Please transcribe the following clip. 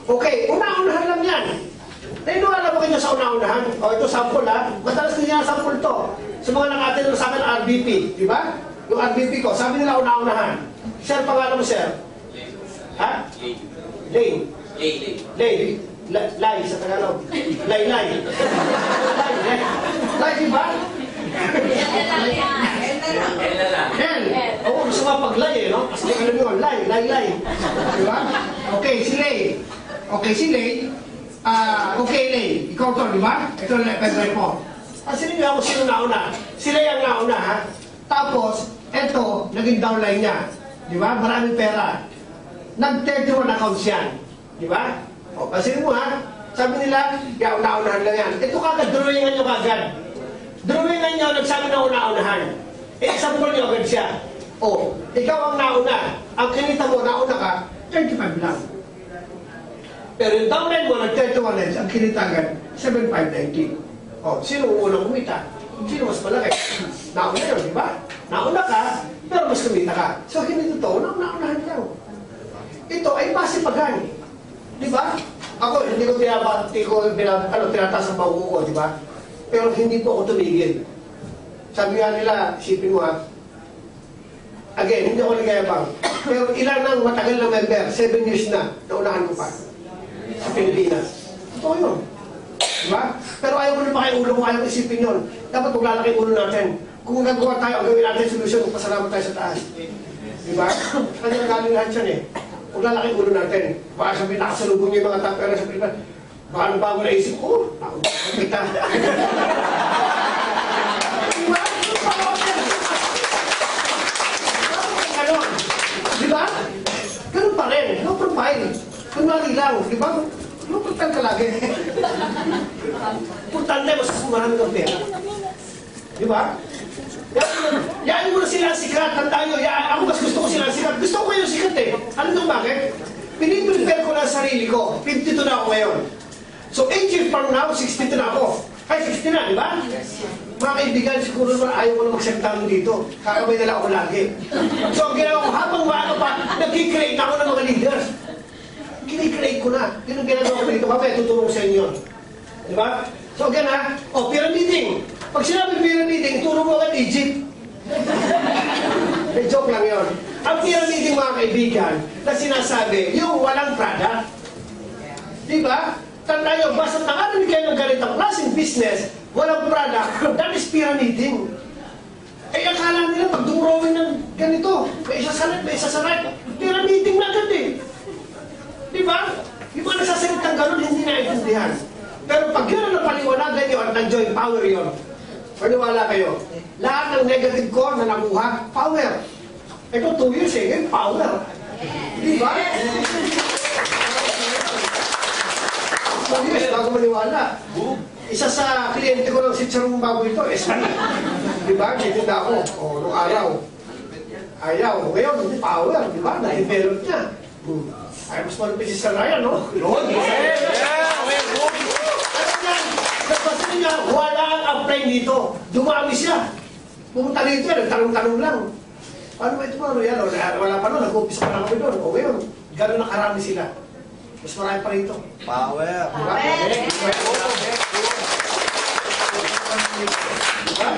Okay, una-unahan lang yan. Nainuwala mo kayo sa una-unahan? O, ito sample ha. Madalas din yan sample to. Sa mga nakatin sa akin RBP, di ba? Yung RBP ko, sabi nila una-unahan. Sir, pangalan mo, sir? Ha? Lane. Lane. Lay sa Tagalog. Lay. Lay, di ba? L. Oo, gusto nga pag-lay eh, no? Kasi alam nyo, lay. Di ba? Okay, si Lay. Okay, Lay. Ikaw to, di ba? Ito ang pwede po. Kasi hindi ako sino nauna. Sila yung nauna, ha? Tapos, eto, naging downline niya. Di ba? Maraming pera. Nag-31 accounts yan. Di ba? O, kasi mo, ha? Sabi nila, una-unahan lang yan. Ito kagad, drawingan nyo kagad. Drawingan nyo, nagsabi na una-unahan. Example nyo agad siya. O, ikaw ang nauna. Ang kinita mo, nauna ka, 35 lang. Pero yung downline mo, nag-31 lines, ang kinita agad, 7,590. O, sino unang kumita? Sino mas malaki? Nauna yun, di ba? Nauna ka, pero mas kumita ka. So, hindi ito, naunahan lang. Ito ay pasipagan. Di ba? Ako, hindi ko tinataas ang pauko ko, di ba? Pero hindi po ako tumigil. Sabi nga nila, isipin mo ha, again, hindi ako nagayabang. Pero ilan ang matagal na member, 7 years na, naunahan ko pa sa Pilipinas. Ito yun. Diba? Pero ayaw ko na pakiulo kung ayaw isipin yun. Dapat maglalaki ulo natin. Kung gagawa tayo, ang gawin natin solusyon, magpasalamat tayo sa taas. Diba? Kanyang galing lahat yan eh. Maglalaki ulo natin. Baka sabihin, nakasalubong yung mga tapera sa Pilipinas. Baka nung bago naisip ko, nakita. Diba? Diba? Ganun pa rin. No profile. Kunwari lang. Diba? Importante ka lagi. Importante, mas marami kang pera. Di ba? Yaan mo na sila sikat. Tandaan nyo, ako mas gusto ko sila sikat. Gusto ko kayo sikat eh. Alam nyo bakit? Piniprepare ko na sarili ko. 52 na ako ngayon. So 8 years from now, 62 na ako. Ay, 60 na, di ba? Mga kaibigan, siguro naman ayaw ko na magsagtang dito. Kakabay na lang ako lagi. So ang ginawa ko, habang maano pa, nag-create na ako ng mga leaders. Kini-create ko na. Yun ang ginagawa ko dito. Mamaya tutulong sa inyo. Di ba? So again ha, pyramiding. Pag sinabi pyramiding, turo mo agad Egypt. Joke lang yun. Ang pyramiding mga kaibigan na sinasabi, yung walang product. Di ba? Tanda nyo, basta nakarinig kayo ng ganitong klaseng business, walang product, that is pyramiding. Eh, akala nila pag dumrowing ng ganito, may isa sa right, pyramiding na agad eh. Di ba? Yung mga nasasalit ng gano'n, hindi naiintindihan. Pero pag yun ang napaliwanagan yun at nag-join power yun, maniwala kayo, lahat ng negative core na nakuha, power. Ito 2 years eh, ngayon power. Di ba? 2 years, bago maniwala. Isa sa kliyente ko ng sitsarong bago ito, SB. Di ba? Titinda ako. O, nung araw. Ayaw. Ngayon, hindi power. Di ba? Na-develop niya. Ay, mas malupit si Sir Ryan, no? Lord, nagpasin niya, wala ang apply dito. Dumami siya. Pumunta dito, nagtanong-tanong lang. Paano ba ito, ano yan? Wala pa nun, nag-umpisa pa lang kami doon. O ngayon, gano'n nakarami sila. Mas marami pa rito. Power. Diba?